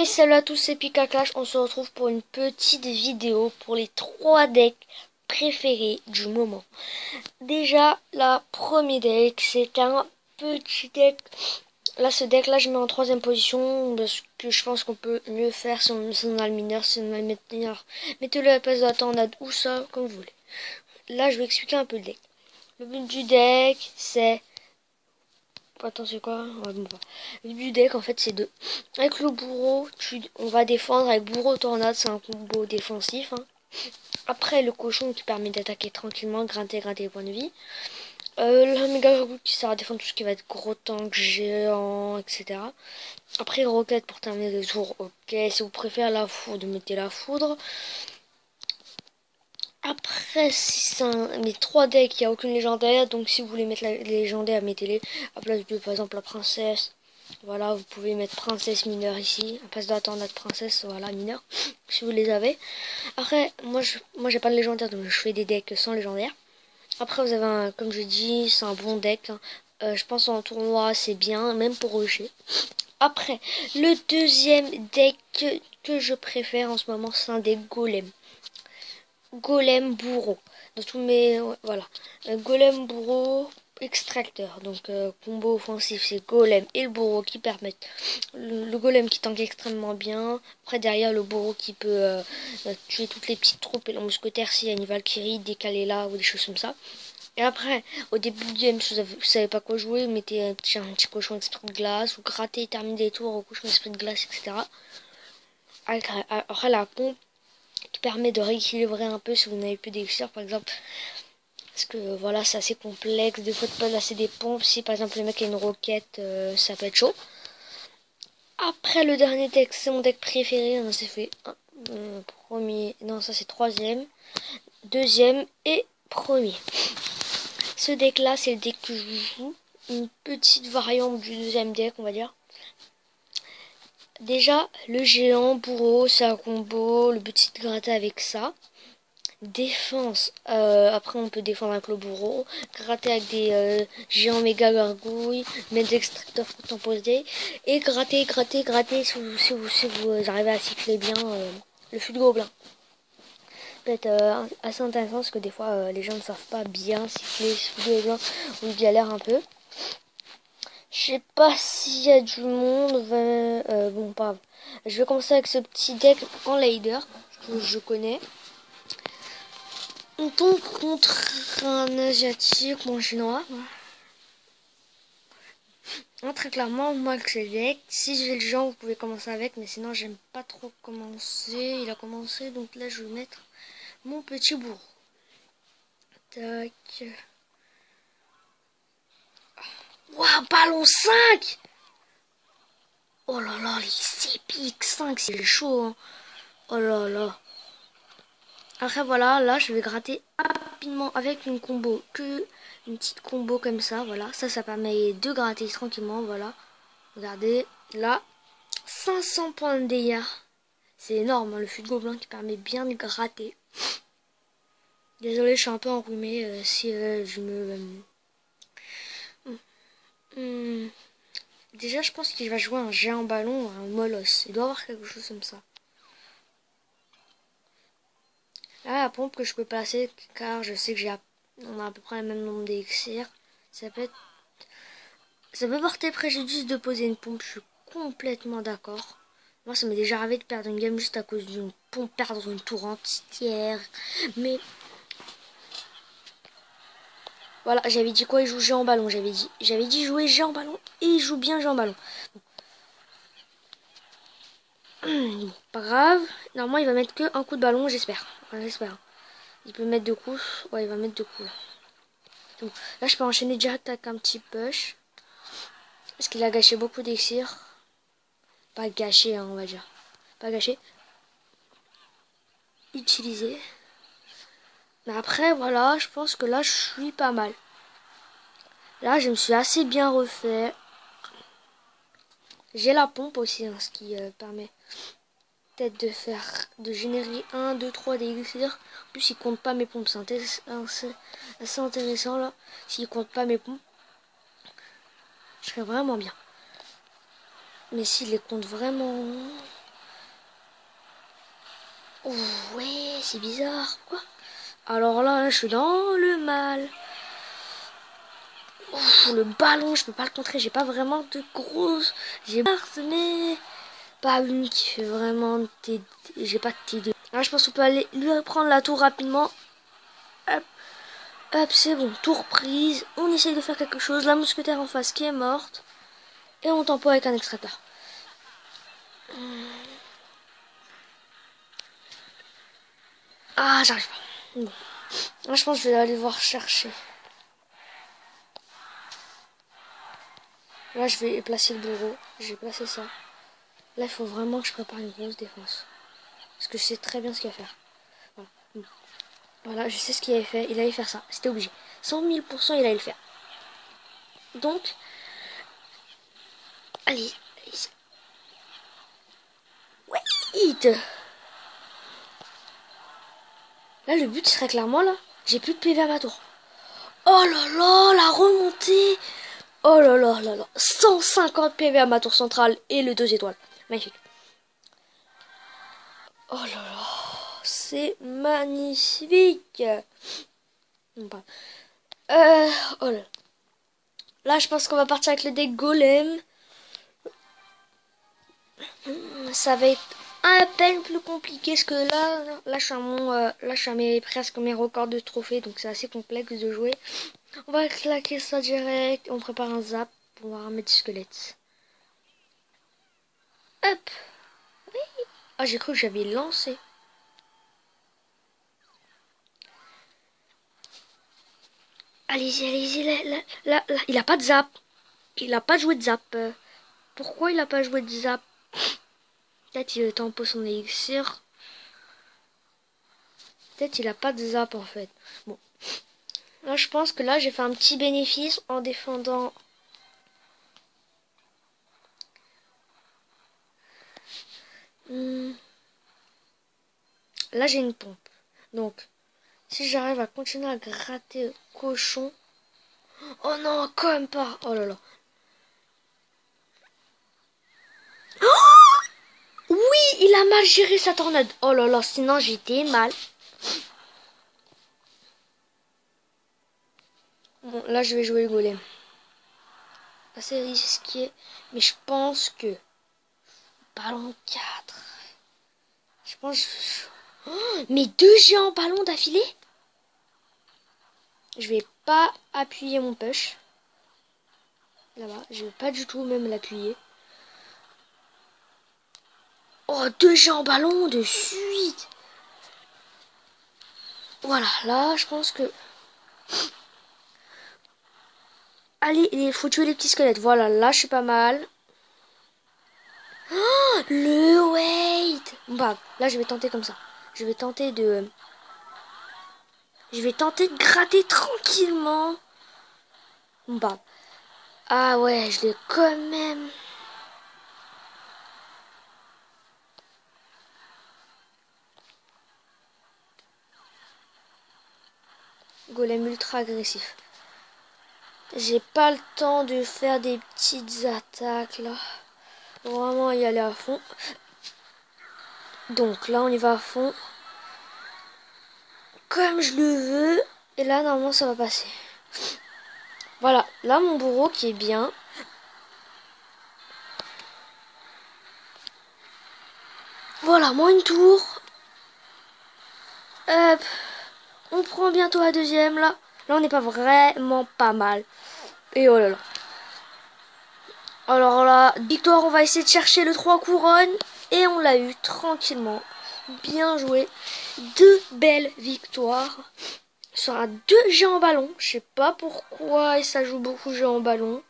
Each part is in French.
Hey, salut à tous, c'est Pika Clash. On se retrouve pour une petite vidéo pour les 3 decks préférés du moment. Déjà, la premier deck, c'est un petit deck. Là, ce deck là, je mets en 3ème position parce que je pense qu'on peut mieux faire si on a le mineur, si on a le mineur. Mettez-le à la place de la tornade ou ça, comme vous voulez. Là, je vais expliquer un peu le deck. Le but du deck, c'est... Attends, c'est quoi? Ouais, bon, le but du deck, en fait, c'est de... Avec le bourreau, on va défendre avec bourreau tornade, c'est un combo défensif. Hein. Après, le cochon qui permet d'attaquer tranquillement, grinter les points de vie. Le méga gargouille qui sert à défendre tout ce qui va être gros tank, géant, etc. Après, roquette pour terminer le tour, ok. Si vous préférez la foudre, mettez la foudre. Après, si c'est mes 3 decks, il n'y a aucune légendaire. Donc, si vous voulez mettre les légendaires, mettez-les à place de, par exemple, la princesse. Voilà, vous pouvez mettre princesse mineure ici. À place de la tornade princesse, voilà, mineure. Si vous les avez. Après, moi, j'ai pas de légendaire, donc je fais des decks sans légendaire. Après, vous avez un, comme je dis, c'est un bon deck. Hein. Je pense en tournoi, c'est bien, même pour rusher. Après, le deuxième deck que je préfère en ce moment, c'est un deck golem. Golem bourreau. Dans tous mes... voilà. Golem bourreau extracteur. Donc combo offensif, c'est golem et le bourreau qui permettent... Le golem qui tank extrêmement bien. Après derrière le bourreau qui peut tuer toutes les petites troupes et le mousquetaire s'il y a une Valkyrie décalée là ou des choses comme ça. Et après, au début du game, si vous savez pas quoi jouer, mettez un petit cochon esprit de glace ou grattez et terminez des tours au cochon esprit de glace, etc. Après la pompe qui permet de rééquilibrer un peu si vous n'avez plus d'élixir par exemple, parce que voilà, c'est assez complexe des fois de pas placer des pompes. Si par exemple le mec a une roquette, ça peut être chaud. Après le dernier deck, c'est mon deck préféré, on s'est fait premier, non ça c'est 3ème, 2ème et premier. Ce deck là, c'est le deck que je joue, une petite variante du 2ème deck, on va dire. Déjà, le géant bourreau, c'est un combo, le but c'est de gratter avec ça. Défense, après on peut défendre avec le bourreau, gratter avec des géants méga gargouilles, mettre des extracteurs pour composer, et gratter si vous arrivez à cycler bien le fût de gobelin. Ça peut être assez intéressant parce que des fois les gens ne savent pas bien cycler le fût de gobelin ou ils galèrent un peu. Je sais pas s'il y a du monde, bon pas. Je vais commencer avec ce petit deck en leader que je connais. On tombe contre un asiatique ou un chinois. Très clairement, moi que c'est le deck. Si j'ai le genre, vous pouvez commencer avec, mais sinon j'aime pas trop commencer. Il a commencé, donc là je vais mettre mon petit bourreau. Tac. Waouh, ballon 5. Oh là là, c'est épique. 5, c'est chaud. Hein. Oh là là. Après voilà, là je vais gratter rapidement avec une combo une petite combo comme ça, voilà. Ça permet de gratter tranquillement, voilà. Regardez, là, 500 points de dégâts. C'est énorme, hein, le fût de gobelin qui permet bien de gratter. Désolé, je suis un peu enrhumé si je me... Déjà, je pense qu'il va jouer un géant ballon, un molosse. Il doit avoir quelque chose comme ça. Là, la pompe que je peux passer, car je sais que on a à peu près le même nombre d'élixirs. Ça peut porter préjudice de poser une pompe, je suis complètement d'accord. Moi, ça m'est déjà arrivé de perdre une game juste à cause d'une pompe, perdre une tour entière. Mais voilà, j'avais dit quoi? Il joue géant ballon, j'avais dit jouer géant ballon et il joue bien géant ballon. Bon, pas grave. Normalement, il va mettre que un coup de ballon, j'espère. J'espère. Il peut mettre 2 coups. Ouais, il va mettre 2 coups. Bon. Là, je peux enchaîner direct avec un petit push. Parce qu'il a gâché beaucoup d'élixir. Pas gâché, hein, on va dire. Pas gâché. Utilisé. Mais après, voilà, je pense que là, je suis pas mal. Là, je me suis assez bien refait. J'ai la pompe aussi, hein, ce qui permet peut-être de générer 1, 2, 3 d'élixir. En plus, il compte pas mes pompes. C'est assez intéressant, là. S'il compte pas mes pompes, je serais vraiment bien. Mais s'il les compte vraiment... Oh, ouais, c'est bizarre. Quoi? Alors là, je suis dans le mal. Ouf, le ballon, je peux pas le contrer. J'ai pas vraiment de grosses. J'ai Mars, mais pas une qui fait vraiment TD. J'ai pas de TD. Là, je pense qu'on peut aller lui prendre la tour rapidement. Hop, hop, c'est bon. Tour prise. On essaye de faire quelque chose. La mousquetaire en face qui est morte. Et on tempo avec un extracteur. Ah, j'arrive pas. Bon. Là, je pense que je vais aller voir chercher. Là, je vais placer le bureau. J'ai placé ça. Là, il faut vraiment que je prépare une grosse défense. Parce que je sais très bien ce qu'il va faire. Voilà. Voilà, je sais ce qu'il avait fait. Il allait faire ça. C'était obligé. 100 000 % il allait le faire. Donc, allez. Wait. Là, le but serait clairement là. J'ai plus de PV à ma tour. Oh là là, la remontée. Oh là là là là. 150 PV à ma tour centrale et le 2 étoiles. Magnifique. Oh là là. C'est magnifique. Non, pas. Oh là. Là, je pense qu'on va partir avec le deck Golem. Ça va être à peine plus compliqué parce que là je suis à là je suis à presque mes records de trophées, donc c'est assez complexe de jouer. On va claquer ça direct, on prépare un zap pour pouvoir mettre du squelette. Hop. Oui. Ah, j'ai cru que j'avais lancé. Allez-y, allez-y, là, il a pas de zap. Il a pas joué de zap. Pourquoi il a pas joué de zap? Peut-être il tempo son élixir. Peut-être il a pas de zap en fait. Bon. Là, je pense que là, j'ai fait un petit bénéfice en défendant. Là, j'ai une pompe. Donc, si j'arrive à continuer à gratter cochon. Oh non, quand même pas. Oh là là. Oh oui, il a mal géré sa tornade. Oh là là, sinon j'étais mal. Bon, là, je vais jouer le golem. Assez risqué. Mais je pense que... Ballon 4. Je pense... Oh, mais 2 géants ballons d'affilée. Je vais pas appuyer mon push. Là-bas, je vais pas du tout même l'appuyer. Oh, 2 géants ballons de suite. Voilà, là, je pense que... Allez, il faut tuer les petits squelettes. Voilà, là, je suis pas mal. Oh, le wait. Bah, là, je vais tenter comme ça. Je vais tenter de gratter tranquillement. Bah. Ah ouais, je l'ai quand même. Golem ultra agressif. J'ai pas le temps de faire des petites attaques là. Vraiment y aller à fond. Donc là on y va à fond. Comme je le veux. Et là normalement ça va passer. Voilà, là mon bourreau qui est bien. Voilà, moins une tour. Hop. On prend bientôt la deuxième là. Là on n'est pas vraiment pas mal. Et oh là là. Alors là, victoire, on va essayer de chercher le 3 couronnes. Et on l'a eu tranquillement. Bien joué. 2 belles victoires. Sur un 2 géants ballon. Je sais pas pourquoi ça joue beaucoup géants ballon.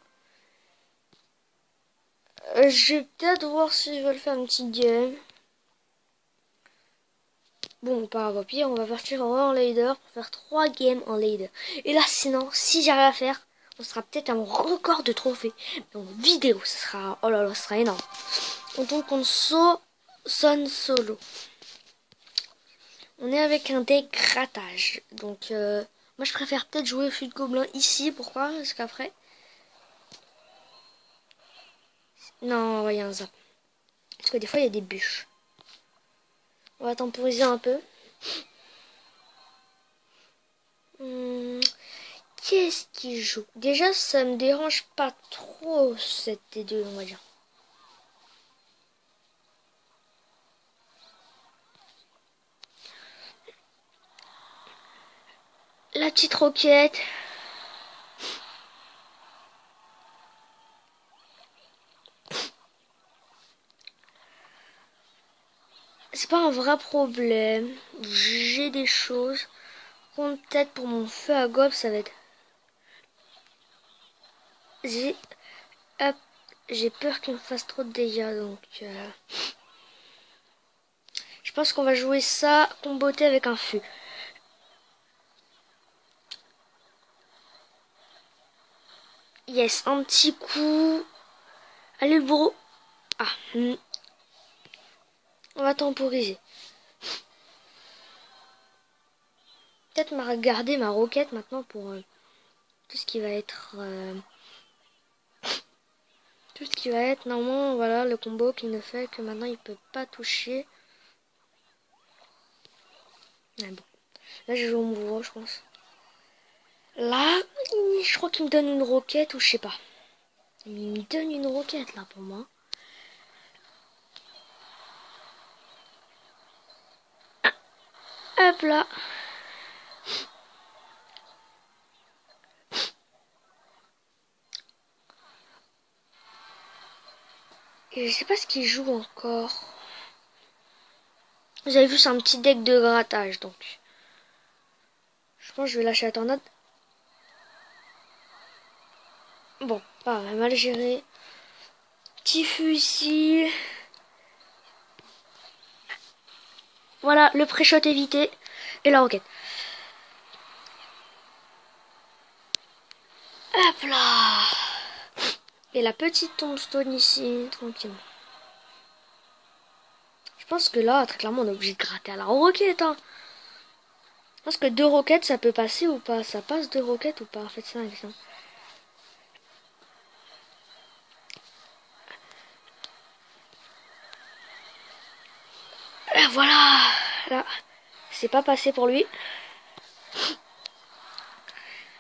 Je vais peut-être voir s'ils veulent faire une petite game. Bon, pas grave, au pire, on va partir en leader pour faire 3 games en leader. Et là, sinon, si j'arrive à faire, on sera peut-être à mon record de trophées. Mais en vidéo, ça sera... Oh là là, ça sera énorme. Donc, on sonne solo. On est avec un deck grattage. Donc, moi, je préfère peut-être jouer au fut de gobelin ici. Pourquoi? Parce qu'après... Non, il y a un zap. Parce que des fois, il y a des bûches. On va temporiser un peu. Qu'est-ce qui joue? Déjà, ça me dérange pas trop cette T2, on va dire. La petite roquette. C'est pas un vrai problème. J'ai des choses. Peut-être pour mon feu à gobe, ça va être... J'ai peur qu'il me fasse trop de dégâts, donc... Je pense qu'on va jouer ça comboté avec un feu. Yes, un petit coup. Allez, le bourreau. Ah. On va temporiser. Peut-être m'a regarder ma roquette maintenant pour tout ce qui va être... tout ce qui va être, normalement, voilà, le combo qui ne fait que maintenant il peut pas toucher. Mais bon. Là, je joue au bourreau, je pense. Là, je crois qu'il me donne une roquette ou je sais pas. Il me donne une roquette là pour moi. Hop là. Et je sais pas ce qu'il joue encore. Vous avez vu, c'est un petit deck de grattage donc. Je pense que je vais lâcher la tornade. Bon, pas mal géré. Petit feu ici. Voilà, le pré-shot évité. Et la roquette. Hop là. Et la petite tombstone ici, tranquillement. Je pense que là, très clairement, on est obligé de gratter à la roquette. Hein. Je pense que 2 roquettes, ça peut passer ou pas. Ça passe 2 roquettes ou pas. Faites ça avec ça. Là, voilà. Là, c'est pas passé pour lui.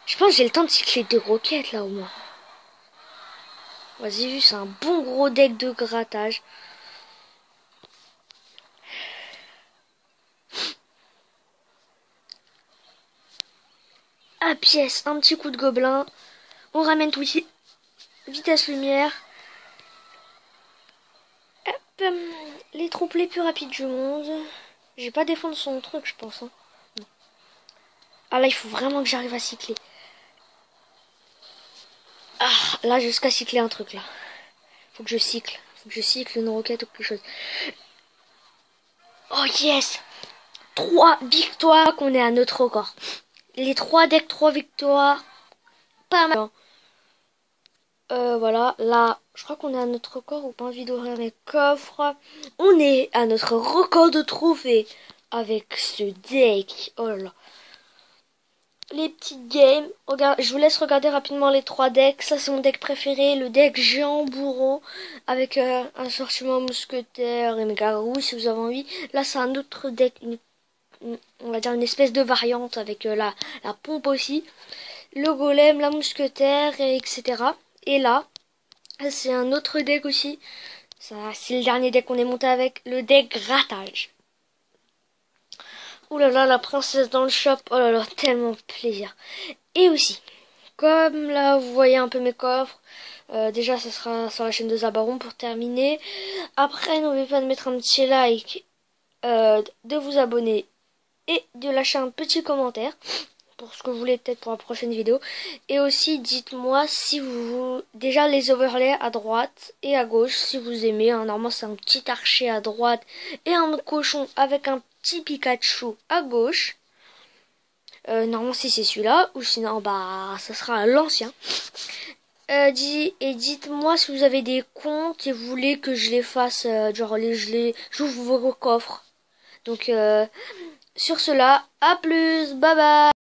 Je pense que j'ai le temps de cycler 2 roquettes là au moins. Vas-y, vu, c'est un bon gros deck de grattage. À pièce, un petit coup de gobelin. On ramène tout ici. Vitesse lumière. Hop, les troupes les plus rapides du monde. J'ai pas défendre son truc, je pense. Hein. Ah là, il faut vraiment que j'arrive à cycler. Ah, là, jusqu'à cycler un truc là. Faut que je cycle. Faut que je cycle une roquette ou quelque chose. Oh yes! 3 victoires qu'on est à notre record. Les 3 decks, 3 victoires. Pas mal. Voilà, là, je crois qu'on est à notre record ou pas envie d'ouvrir les coffres. On est à notre record de trophées avec ce deck. Oh là là. Les petites games. Regarde, je vous laisse regarder rapidement les 3 decks. Ça, c'est mon deck préféré. Le deck géant bourreau avec un assortiment mousquetaire et mégarou si vous avez envie. Là, c'est un autre deck. On va dire une espèce de variante avec la pompe aussi. Le golem, la mousquetaire, etc. Et là, c'est un autre deck aussi. Ça, c'est le dernier deck qu'on est monté avec. Le deck grattage. Ouh là là, la princesse dans le shop. Oh là là, tellement plaisir. Et aussi, comme là, vous voyez un peu mes coffres. Déjà, ça sera sur la chaîne de Zabaron pour terminer. Après, n'oubliez pas de mettre un petit like, de vous abonner et de lâcher un petit commentaire pour ce que vous voulez peut-être pour la prochaine vidéo. Et aussi, dites-moi si vous... Déjà, les overlays à droite et à gauche, si vous aimez. Hein, normalement, c'est un petit archer à droite et un cochon avec un petit Pikachu à gauche. Normalement, si c'est celui-là. Ou sinon, bah, ça sera l'ancien. Et dites-moi si vous avez des comptes et vous voulez que je les fasse, genre, j'ouvre vos coffres. Donc, sur cela, à plus, bye bye.